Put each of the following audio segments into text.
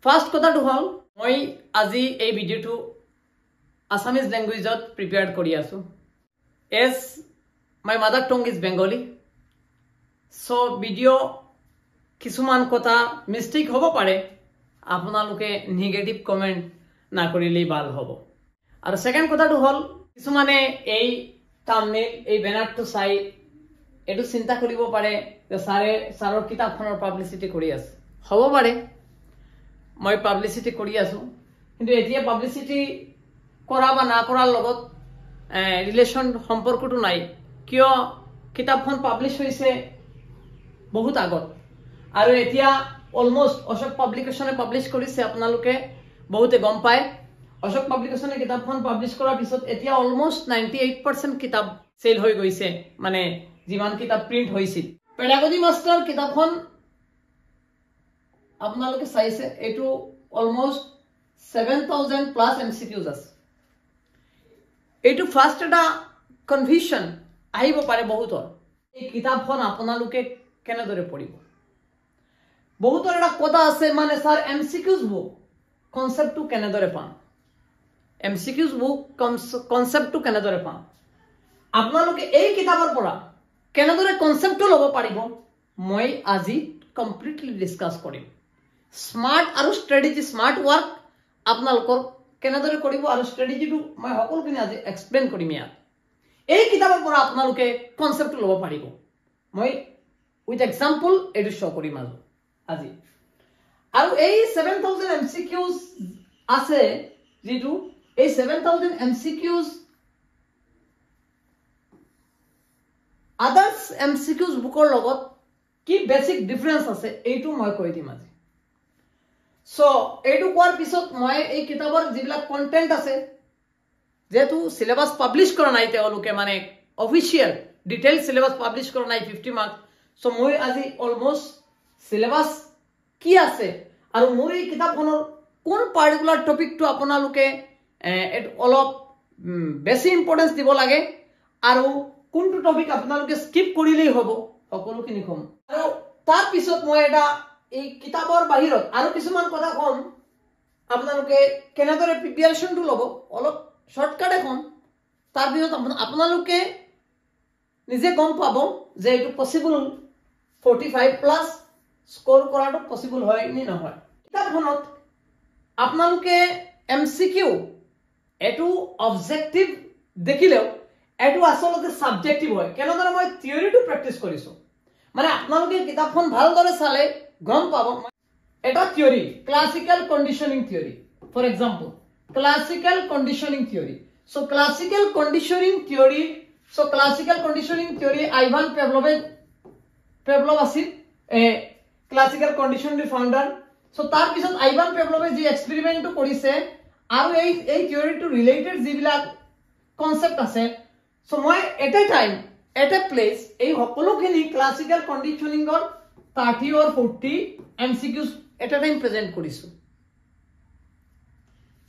First কথাটো হ'ল মই আজি এই ভিডিঅ'টো আসামিজ ল্যাঙ্গুৱেজত প্ৰিপেয়াৰ্ড কৰি আছো as my mother tongue is Bengali so video' কিছুমান কথা মিষ্টেক হ'ব পাৰে আপোনালোকে নেগেটিভ কমেন্ট না কৰিলেই ভাল হ'ব আৰু সেকেন্ড কথাটো হ'ল কিছুমানে এই থাম্বনেল এই ব্যানাৰটো চাই এটো চিন্তা কৰিব পাৰে যে সাৰৰ কিতাপখনৰ পাব্লিসিটি কৰি আছে হ'ব পাৰে মই পাব্লিসিটি কৰি আছো কিন্তু এতিয়া পাব্লিসিটি কৰা বা না কৰাৰ লগত ৰিলেশন সম্পৰ্কটো নাই কিয় কিতাপখন পাব্লিশ হৈছে বহুত আগত আৰু এতিয়া অলমোস্ট অশোক পাব্লিকেশনে পাব্লিশ কৰিছে আপোনালোকে বহুতে গম পায় অশোক পাব্লিকেশনে কিতাপখন পাব্লিশ কৰাৰ পিছত এতিয়া অলমোস্ট 98% কিতাপ সেল হৈ গৈছে মানে যিমান কিতাপ প্ৰিন্ট হৈছিল পেডাগজি মাষ্টাৰ কিতাপখন আপোনালোকে চাইছে এটো অলমোস্ট 7000 প্লাস এমসিকিউজ আছে এটো ফার্স্ট এটা কনফিউশন আহিব পাৰে বহুতৰ এই কিতাপখন আপোনালোকে কেনেদৰে পঢ়িব বহুতৰ এটা কথা আছে মানে স্যাৰ এমসিকিউজ বুক কনসেপ্টটো কেনেদৰে পাম এমসিকিউজ বুক কনসেপ্টটো কেনেদৰে পাম আপোনালোকে এই কিতাপৰ পৰা কেনেদৰে কনসেপ্টটো ল'ব পাৰিব মই আজি কমপ্লিটলি ডিসকাস কৰিম স্মাৰ্ট আৰু স্ট্ৰ্যাটেজি স্মাৰ্ট ওয়াৰ্ক আপোনালোকৰ কেনেদৰে কৰিব আৰু স্ট্ৰ্যাটেজিটো মই সকলোখিনি আজি এক্সপ্লেইন কৰিম ইয়াত এই কিতাপৰ পৰা আপোনালোকে কনসেপ্টটো ল'ব পাৰিব মই উইথ এক্সাম্পল এটো শো কৰিম আজি আৰু এই 7000 এমসিকিউজ আছে যেটো এই 7000 এমসিকিউজ আদাৰ্স এমসিকিউজ বুকৰ লগত কি বেসিক ডিফাৰেন্স আছে এইটো মই কৈ দিম আজি সো এইটো কোৱাৰ পিছত মই এই কিতাপৰ যিবিলাক কন্টেন্ট আছে যেহেতু সিলেবাস পাবলিশ কৰা নাই তেওঁলোকে মানে অফিশিয়াল ডিটেইল সিলেবাস পাবলিশ কৰা নাই 50 মাৰ্ক সো মই আজি অলমোস্ট সিলেবাস কি আছে আৰু মোৰ এই কিতাপখনৰ কোন পাৰ্টিকুলাৰ টপিকটো আপোনালোকে অলপ বেছি ইম্পৰ্টেন্স দিব লাগে আৰু কোনটো টপিক আপোনালোকে স্কিপ কৰিলেই হ'ব সকলোখিনি কম আৰু তাৰ পিছত মই এটা এই কিতাপৰ বাহিৰত আৰু কিছুমান কথা কম আপোনালোকে কেনেদৰে প্ৰিপাৰেচনটো ল'ব অলপ শৰ্টকাট এখন তাৰ পিছত আপোনালোকে নিজে গম পাব যে এটো পসিবল 45 প্লাস স্কোর কৰাটো পসিবল হয় নি নহয় কিতাপখনত আপোনালোকে এমসিকিউ এটো অবজেক্টিভ দেখিলেও এটো আসলতে সাবজেক্টিভ হয় কেনেদৰে মই থিওৰিটো প্ৰেক্টিস কৰিছো মানে আপোনালোকে কিতাপখন ভালদৰে চালে গম পাব এটা theory classical conditioning theory for example classical conditioning theory so classical conditioning theory Ivan Pavlov আছিল ক্লাসিক্যাল কন্ডিশনিং ফাউন্ডার সো তার পিছত আইভান পেভলভে যি এক্সপেরিমেন্টটো কৰিছে আৰু এই থিওৰিটো ৰিলেটেড যিবিলাক কনসেপ্ট আছে সো মই at a time at a place এই সকলোখিনি classical কন্ডিশনিংৰ 30 or 40 MCQs at a time present korisu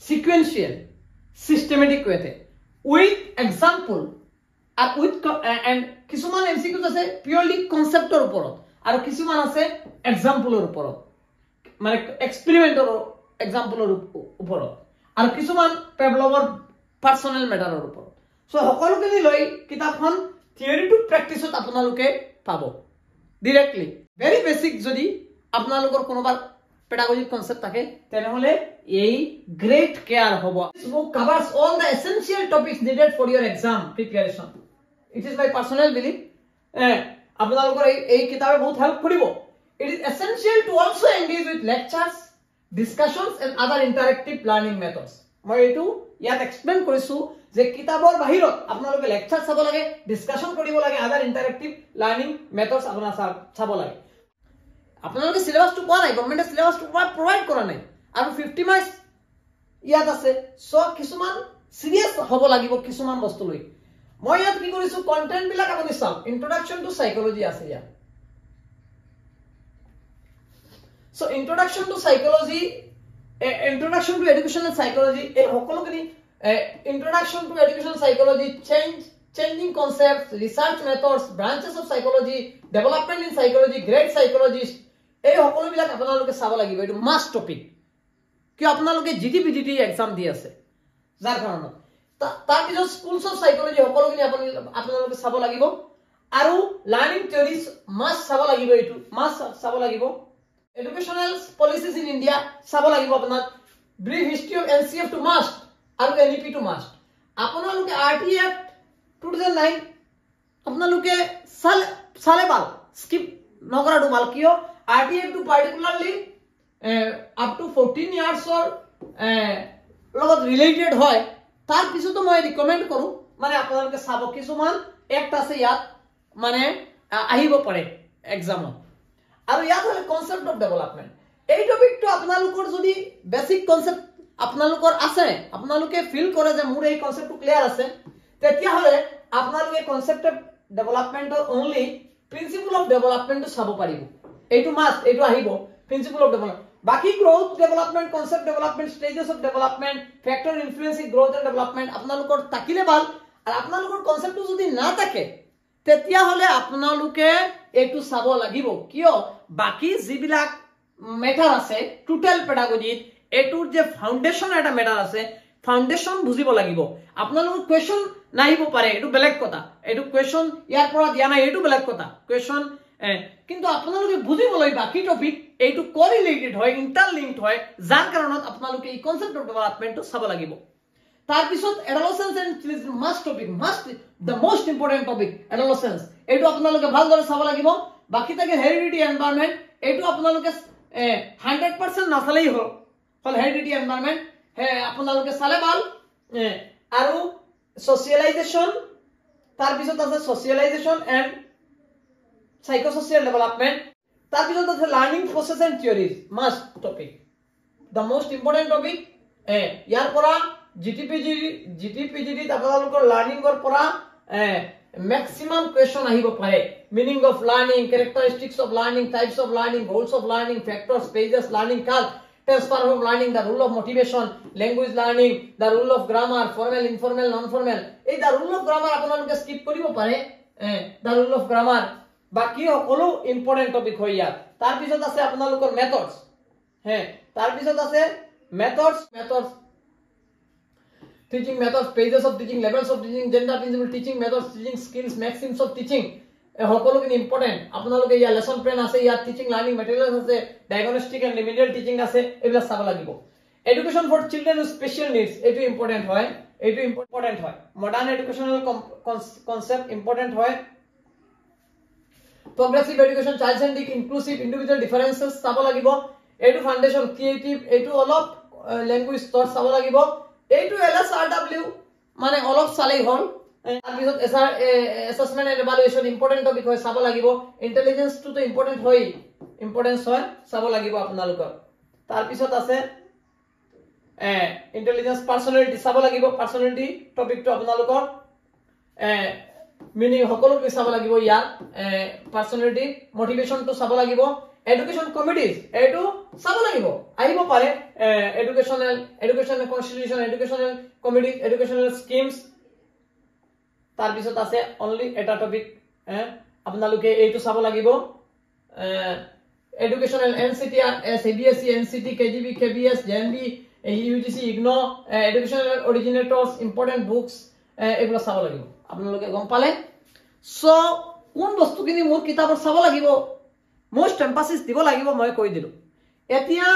sequential systematic way with example with and kisuman MCQs ase purely concept or uporot aru kisuman ase example or uporot mane experiment or example or uporot aru kisuman Pavlovor personal matter or uporot so hokolokini loi kitabkhon theory to practice ot apnaloke pabo directly very basic যদি আপোনালোকৰ কোনোবা পেডাগজিক concept থাকে তেনেহলে এই great care হ'ব this book covers all the essential topics needed for your exam preparation it is my personal belief আপোনালোকৰ এই কিতাপে বহুত হেল্প কৰিব it is essential to also engage with lectures discussions and other interactive learning methods মই এটো ইয়াত explain কৰিছো যে কিতাপৰ বাহিৰত আপোনালোকে লেকচাৰ চাব লাগে ডিসকাশন কৰিব লাগে আদাৰ ইন্টাৰেক্টিভ লাৰ্নিং মেথডস আপোনালোকে চাব লাগে আপোনালোকে সিলেবাসটো কোৱা নাই গভৰ্ণমেণ্টে সিলেবাসটো প্ৰভাইড কৰা নাই আৰু 50 মাৰ্কস ইয়াত আছে সো কিছুমান সিৰিয়াস হ'ব লাগিব কিছুমান বস্তু লৈ মই ইয়াত কি কৰিছো কন্টেন্ট বিলাক আপুনি চাওক ইন্ট্ৰোডাকচন টু সাইকোলজি আছে ইয়াত so introduction to psychology introduction to educational psychology a hokologini introduction to educational psychology changing concepts research methods branches of psychology development in psychology great psychologist এই সকলো বিলাক আপোনালোকে চাব লাগিব এটো মাস্ট টপিক কি আপোনালোকে জিটিপিজিটি এক্সাম দি আছে যাৰ কাৰণত তাৰ পিছত স্কুলছ অফ সাইকোলজি সকলোখিনি আপোনালোকে চাব লাগিব আৰু লাৰ্নিং থিওৰিজ মাছ চাব লাগিব এইটো মাছ চাব লাগিব এডুকেশনাল পলিচিজ ইন ইন্ডিয়া চাব লাগিব আপোনাক brief history of NCF to must আৰু এনইপি টু মাষ্ট আপোনালোকে আৰটি এক্ট 2009 আপোনালোকে চালে ভাল স্কিপ নকৰাটো ভাল কিয় RT act to particularly up to 14 ইয়াৰ্ছৰ লগত ৰিলেটেড হয় তাৰ পিছতো মই ৰিকমেন্ড কৰো মানে আপোনালোকে চাব কিছুমান এক্ট আছে ইয়াত মানে আহিব পাৰে এক্সামত আৰু ইয়াত হলে কনসেপ্ট অফ ডেভেলপমেন্ট এই টপিকটো আপোনালোকৰ যদি বেসিক কনসেপ্ট আপোনালোকৰ আছে আপোনালোকে ফিল কৰে যে মোৰ এই কনসেপ্টটো ক্লিয়াৰ আছে তেতিয়া হলে আপোনালোকে কনসেপ্ট অফ ডেভেলপমেন্টৰ অনলি প্ৰিন্সিপল অফ ডেভেলপমেন্ট চাব পাৰিব এইটো মাষ্ট এইটো আহিব প্ৰিন্সিপল অফ ডেভেলপমেন্ট বাকি growth development concept development stages of development factor influencing growth and development আপোনালোকৰ থাকিলে ভাল আৰু আপোনালোকৰ কনসেপ্টটো যদি না থাকে তেতিয়া হলে আপোনালোকে এইটো চাব লাগিব কিয় বাকি যিবিলাক মেটাৰ আছে টোটাল পেডাগজিত এটোৰ যে ফাউন্ডেশন এটা মেটাৰ আছে ফাউন্ডেশন বুজিব লাগিব আপোনালোকৰ কোৱেশ্চন নাহিব পাৰে এটো বেলেগ কথা এটো কোৱেশ্চন ইয়াৰ পৰা দিয়া নাই এটো বেলেগ কথা কোৱেশ্চন কিন্তু আপোনালোকে বুজিব লাগিব বাকি টপিক এটো কোৰিলেটেড হয় ইন্টাৰলিংকড হয় যাৰ কাৰণত আপোনালোকে এই কনসেপ্ট অফ ডেভেলপমেন্টটো চাব লাগিব তাৰ পিছত adolescence and children must topic must the most important topic adolescence এটো আপোনালোকে ভালদৰে চাব লাগিব বাকি থাকে হেৰিডিটি এনভায়ৰনমেন্ট এটো আপোনালোকে 100% নাচালেই হল হেৰিডিটি এনভায়ৰনমেন্ট হে আপোনালোকে চালে ভাল আৰু সোশিয়েলাইজেশন তাৰ পিছত আছে সোশিয়েলাইজেশন এন্ড সাইকোসোশিয়াল ডেভেলপমেন্ট তাৰ পিছত আছে learning process and theories must topic the most important topic ইয়াৰ পৰা জিটিপিজিটি আপোনালোকৰ লাৰ্নিংৰ পৰা maximum question আহিব পাৰে meaning of learning characteristics of learning types of learning goals of learning factors phases learning curve transfer of learning the rule of motivation language learning the rule of grammar formal informal non formal এই the rule of grammar আপোনালোকে skip কৰিব পাৰে the rule of grammar বাকি সকলো important topic হয় ইয়াত তাৰ পিছত আছে আপোনালোকৰ methods তাৰ পিছত আছে methods teaching methods pages of teaching levels of teaching gender principle teaching methods teaching skills maxims of teaching সকলোখিনি ইম্পৰ্টেন্ট আপোনালোকে ইয়া লেসন প্ল্যান আছে ইয়া টিচিং লাৰ্নিং ম্যাটেৰিয়েলস আছে ডায়াগনস্টিক এন্ড ৰিমেডিয়েল টিচিং আছে এইবিলাক চাব লাগিব education for children with special needs এটো ইম্পৰ্টেন্ট হয় মডাৰ্ন এডুকেশনাল কনসেপ্ট ইম্পৰ্টেন্ট হয় progressive education child centric inclusive individual differences চাব লাগিব এটো ফাউন্ডেশন ক্ৰিয়েটিভ এটো অলপ ল্যাঙ্গুৱেজ স্তৰ চাব লাগিব এইটো এলএসআৰডব্লিউ মানে অলপ চালেই হল তাৰ পিছত assessment and evaluation important topic হয় চাব লাগিব ইন্টেলিজেন্স টু ইম্পৰ্টেন্ট হয় ইম্পৰ্টেন্স হয় চাব লাগিব আপোনালোকৰ তাৰ পিছত আছে ইন্টেলিজেন্স পাৰ্সনালিটি চাব লাগিব পাৰ্সনালিটি টপিকটো আপোনালোকৰ মিনিং সকলোকে চাব লাগিব ইয়াৰ পাৰ্সনালিটি মোটিভেশন টু চাব লাগিব এডুকেশন কমিটিজ এটো চাব লাগিব আহিব পাৰে educational constitution educational committee educational schemes তাৰ পিছত আছে অনলি এটা টপিক আপোনালোকে এইটো চাব লাগিব educational NCTR CBSE NCT KGB KBS JNB UGC IGNOU educational originators important books এগুলো চাব লাগিব আপোনালোকে গম পালে সো কোন বস্তুখিনি মোৰ কিতাপত চাব লাগিব মোস্ট এমফাসিস দিব লাগিব মই কৈ দিলো এতিয়া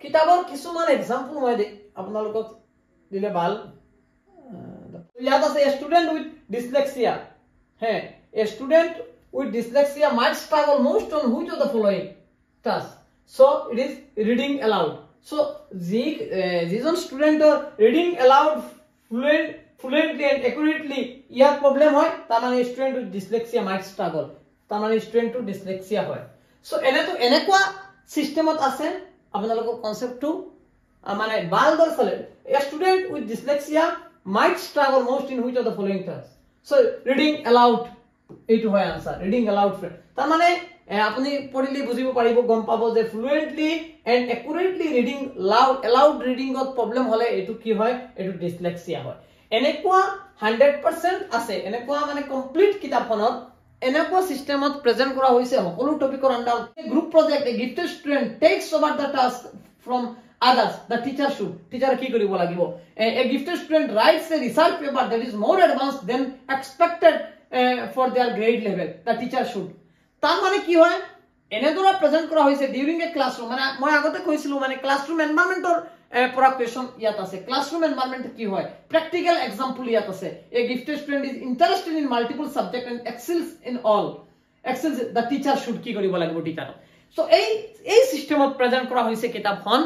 কিতাপৰ কিছুমান এক্সাম্পল মই আপোনালোকক দিলে ভাল ইয়াত আছে student with dyslexia a student with dyslexia might struggle most on which of the following tasks so it is reading aloud so যিজন স্টুডেন্টৰ reading aloud fluently and accurately year problem হয় তাৰ মানে student with dyslexia might struggle তাৰ মানে student two dyslexia হয় so এনেকুৱা সিস্টেমত আছে আপোনালোকৰ কনসেপ্টটো মানে ভালদৰে চালে a student with dyslexia might struggle most in which of the following tasks so reading aloud এইটো হয় আনসার reading aloud তাৰ মানে আপুনি পঢ়িলে বুজিব পাৰিব গম পাব যে fluently and accurately reading aloud reading to problem হলে এটো কি হয় এটো ডিসলেক্সিয়া হয় এনেকুৱা 100% আছে এনেকুৱা মানে কমপ্লিট কিতাপখনত এনেকুৱা সিস্টেমত প্ৰেজেন্ট কৰা হৈছে সকলো টপিকৰ under group project a gifted student takes over the task from others, the teacher should. Teacher ki koribo lagibo. A gifted student writes a research paper that is more advanced than expected for their grade level. The teacher should. Tar mane ki hoy? এনেদৰে present কৰা হৈছে during এ classroom মানে মই আগতে কৈছিলো মানে classroom এনভায়ৰনমেন্টৰ পৰা question ইয়াত আছে ক্লাছৰুম এনভায়ৰনমেন্ট কি হয় প্ৰ্যাকটিক্যাল এক্সাম্পল ইয়াত আছে a gifted student is interested in multiple subject and excels in all excels the teacher should কি কৰিব লাগিব টিচাৰ সো এই সিস্টেমত প্ৰেজেন্ট কৰা হৈছে কিতাপখন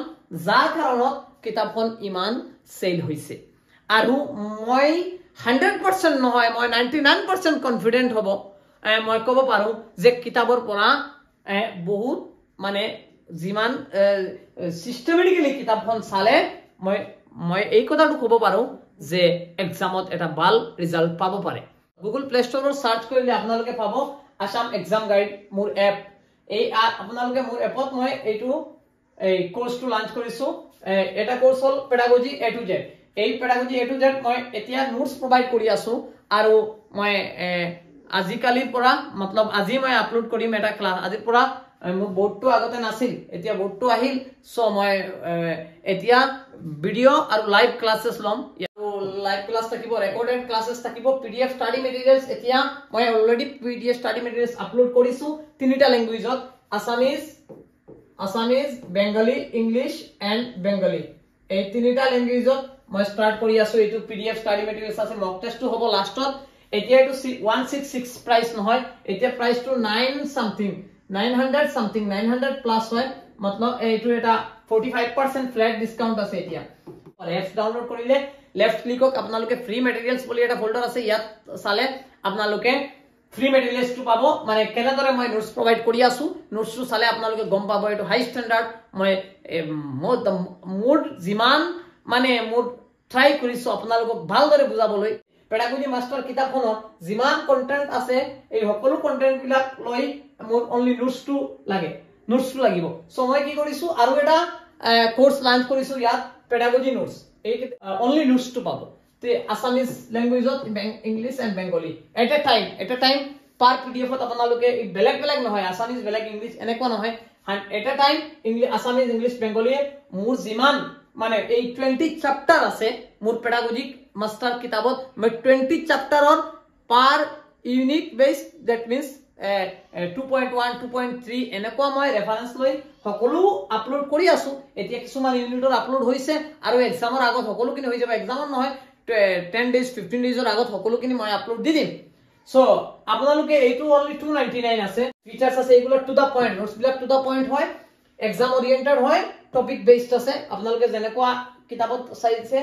যাৰ কাৰণত কিতাপখন ইমান সেল হৈছে আৰু মই 100% নহয় মই 99% কনফিডেন্ট হ'ব মই ক'ব পাৰো যে কিতাপৰ পৰা বহুত মানে জিমান সিস্টেমেটিক্যালি কিতাপখন চালে মই এই কথাটো ক'ব পাৰো যে এক্সামত এটা ভাল ৰিজাল্ট পাব পাৰে গুগল প্লে ষ্টৰৰ সাৰ্চ কৰিলে আপোনালোকে পাব আসাম এক্সাম গাইড মোৰ এপ এই আপোনালোকে মোৰ এপত মই এইটো এই কোৰ্সটো লঞ্চ কৰিছো এটা course hall pedagogy A to Z এই পেডাগজি এ টু জেড মই এতিয়া নোটস প্ৰভাইড কৰি আছো আৰু মই আজিকালিৰ পৰা मतलब আজি মই আপলোড কৰিম এটা ক্লাস আজিৰ পৰা মোৰ বোৰ্ডটো আগতে নাছিল এতিয়া বোৰ্ডটো আহিল সো মই এতিয়া ভিডিও আৰু লাইভ ক্লাसेस লম লাইভ ক্লাস থাকিব ৰেকৰ্ডেড ক্লাसेस থাকিব পিডিএফ ষ্টাডি মেটেৰিয়েলস এতিয়া মই already PDF study materials upload কৰিছো তিনিটা ল্যাঙ্গুৱেজত আসামিজ বেঙ্গলী ইংলিশ এন্ড বেঙ্গলী এই তিনিটা ল্যাঙ্গুৱেজত মই স্টাৰ্ট কৰি আছো এইটো পিডিএফ ষ্টাডি মেটেৰিয়েলস আছে মক টেষ্টটো হ'ব লাষ্টত এতিয়া এটো 166 প্ৰাইস নহয় এতিয়া প্ৰাইসটো 9 সামথিং 900 সামথিং 900 প্লাস হয় मतलब এইটো এটা 45% ফ্ল্যাট ডিসকাউন্ট আছে এতিয়া আর এপস ডাউনলোড কৰিলে লেফট ক্লিকক আপোনালোকে ফ্ৰী মেটেৰিয়েলস বুলি এটা ফোল্ডাৰ আছে ইয়াত চালে আপোনালোকে ফ্ৰী মেটেৰিয়েলসটো পাব মানে কেনেদৰে মই নোটস প্ৰভাইড কৰি আছো নোটসটো চালে আপোনালোকে গম পাব এটো হাই ষ্টেণ্ডাৰ্ড মই মোৰ জিমান মানে মোৰ ট্ৰাই কৰিছো আপোনালোকক ভালদৰে বুজাবলৈ পেডাগজি মাস্টাৰ কিতাপখনত জিমান কন্টেন্ট আছে এই সকলো কন্টেন্ট বিলাক লৈ মোৰ অনলি নোটসটো লাগিব সো মই কি কৰিছো আৰু এটা কোৰ্স লঞ্চ কৰিছো ইয়াত পেডাগজি নোটস এই অনলি নোটসটো পাব তে আসামিজ ল্যাঙ্গুৱেজত English and Bengali at a time পাৰ পিডিএফত আপোনালোকে বেলেগ নহয় আসামিজ বেলেগ ইংলিশ এনেকুৱা নহয় at a time Assamese English Bengali মোৰ জিমান মানে এই 20 চ্যাপ্টাৰ আছে মোৰ পেডাগজিক মাস্টাৰ কিতাবত মই 20 চ্যাপ্টাৰৰ পাৰ ইউনিট বেস দ্যাট মিন্স 2.1 2.3 এনেকুৱা মই ৰেফাৰেন্স লৈ সকলো আপলোড কৰি আছো এতিয়া কিছুমান ইউনিটৰ আপলোড হৈছে আৰু এক্সামৰ আগত সকলোখিনি হৈ যাব এক্সামৰ নহয় 10 ডেজ 15 ডেজৰ আগত সকলোখিনি মই আপলোড দি দিম সো আপোনালোকে এইটো অনলি 299 আছে ফিচার্স আছে এগুলো টু দা পয়েন্ট নোটস বিলাক টু দা পয়েন্ট হয় এক্সাম ওরিয়েন্টেড হয় টপিক বেসড আছে আপোনালোকে যেনেকুৱা কিতাবত চাইছে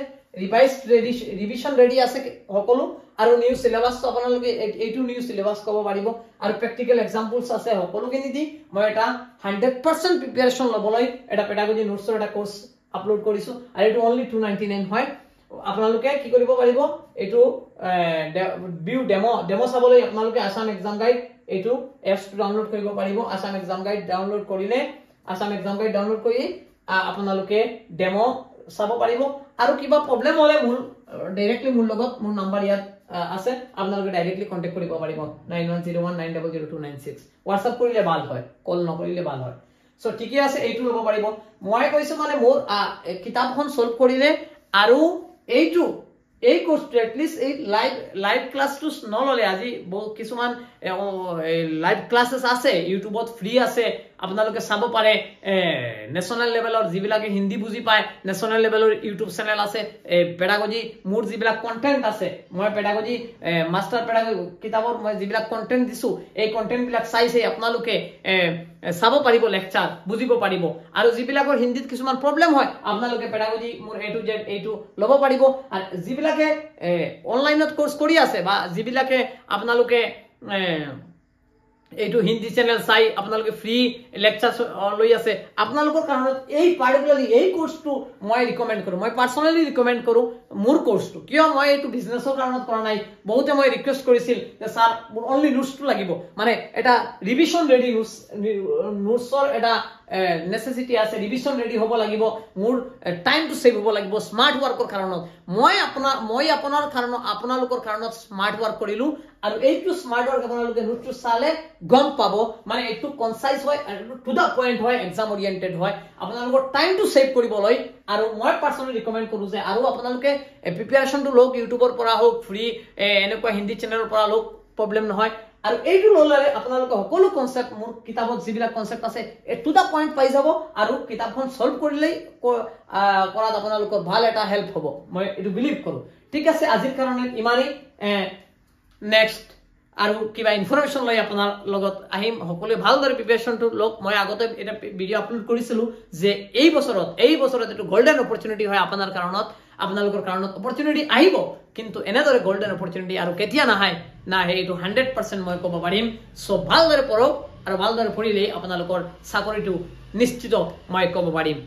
ৰিভিশন ৰেডি আছে সকলো আৰু নিউ সিলেবাস আপোনালোকে এইটো নিউ সিলেবাস কব পাৰিব আৰু প্ৰ্যাকটিক্যাল এক্সাম্পলস আছে সকলোখিনি দি মই এটা 100% প্ৰিপাৰেচন লবলৈ এটা পেডাগজি নোটছৰ এটা কোৰ্স আপলোড কৰিছো আৰু এইটো অনলি 299 হয় আপোনালোকে কি কৰিব পাৰিব এইটো ভিউ ডেমো চাবলৈ আপোনালোকে আসাম এক্সাম গাইড এইটো এপছ ডাউনলোড কৰিব পাৰিব আসাম এক্সাম গাইড ডাউনলোড কৰিলে আসাম এক্সাম গাইড ডাউনলোড কৰি আপোনালোকে ডেমো চাব পাৰিব আৰু কিবা প্ৰবলেম হলে মোৰ ডাইৰেক্টলি মোৰ লগত মোৰ নাম্বাৰ ইয়াত আছে আপোনালোকে ডাইৰেক্টলি কন্টাক্ট কৰিব পাৰিব 9101900296 WhatsApp কৰিলে ভাল হয় কল নকৰিলে ভাল হয় সো ঠিকই আছে এইটো লব পাৰিব মই কৈছো মানে মোৰ কিতাপখন সলভ কৰিলে আৰু এইটো এই কোর্সটো এটলিস্ট এই লাইভ ক্লাসটো নললে আজি কিছুমান লাইভ ক্লাसेस আছে ইউটিউবত ফ্ৰী আছে আপোনালোকে চাব পাৰে ন্যাশনাল লেভেলৰ যিবিলাকে হিন্দী বুজি পায় ন্যাশনাল লেভেলৰ ইউটিউব চেনেল আছে পেডাগজি মোৰ যিবিলাক কন্টেন্ট আছে মই পেডাগজি মাস্টাৰ পেডাগজি কিতাপৰ মই যিবিলাক কন্টেন্ট দিছো এই কন্টেন্ট বিলাক চাইছে আপোনালোকে চাব পাৰিব লেকচাৰ বুজিব পাৰিব আৰু যিবিলাকৰ হিন্দীত কিছুমান প্ৰবলেম হয় আপোনালোকে পেডাগজি মোৰ এ টু জেড এইটো লব পাৰিব আৰু যিবিলাকে অনলাইনত কোৰ্স কৰি আছে বা যিবিলাকে আপোনালোকে এইটো হিন্দী চ্যানেল চাই আপোনালোকে ফ্ৰী লেকচাৰ লৈ আছে আপোনালোকৰ কাৰণত এই পাৰ্টিকুলাৰলি এই কোৰ্সটো মই ৰিকমেন্ড কৰো মই পাৰ্সোনালি ৰিকমেন্ড কৰো মোৰ কোৰ্সটো কিয় মই এইটো বিজনেছৰ কাৰণত কৰা নাই বহুতে মই ৰিকুৱেষ্ট কৰিছিল যে স্যাৰ মোৰ অনলি নোটসটো লাগিব মানে এটা ৰিভিশন ৰেডি নোটসৰ এটা নেসেসিটি আছে ৰিভিশন ৰেডি হ'ব লাগিব মোৰ টাইমটো সেভ হ'ব লাগিব স্মাৰ্ট ওয়াৰ্কৰ কাৰণত মই আপোনাৰ কাৰণত আপোনালোকৰ কাৰণত স্মাৰ্ট ওয়াৰ্ক কৰিলো আৰু এইটো স্মাৰ্ট ওয়াৰ্ক আপোনালোকে নোটটো চালে গম পাব মানে এইটো কনসাইজ হয় আৰু টু দা পয়েন্ট হয় এক্সাম ওৰিয়েন্টেড হয় আপোনালোকৰ টাইমটো সেভ কৰিবলৈ আৰু মই পাৰ্সনালি ৰিকমেন্ড কৰো যে আৰু আপোনালোকে প্ৰিপাৰেচনটো লওক ইউটিউবৰ পৰা হোক ফ্ৰী এনেকুৱা হিন্দী চেনেলৰ পৰা লওক প্ৰবলেম নহয় আৰু এইটো ললে আপোনালোকে সকলো কনসেপ্ট মোৰ কিতাপত যিবিলাক কনসেপ্ট আছে টু দা পয়েন্ট পাই যাব আৰু কিতাপখন সলভ কৰিলেই কৰাত আপোনালোকৰ ভাল এটা হেল্প হ'ব মই এটো বিলিভ কৰো ঠিক আছে আজিৰ কাৰণে ইমানেই নেক্সট আৰু কিবা ইনফৰমেশন লৈ আপোনাৰ লগত আহিম সকলোৱে ভালদৰে প্ৰিপাৰেচনটো লওক মই আগতে এটা ভিডিও আপলোড কৰিছিলো যে এই বছৰত এটো গোল্ডেন অপৰচুনিটি হয় আপোনাৰ কাৰণত আপোনালোকৰ কাৰণত অপৰচুনিটি আহিব কিন্তু এনেদৰে গোল্ডেন অপৰচুনিটি আৰু কেতিয়া নাহে এইটো 100% মই ক'ব পাৰিম সো ভালদৰে পঢ়ক আৰু ভালদৰে পঢ়িলে আপোনালোকৰ চাকৰিটো নিশ্চিত মই ক'ব পাৰিম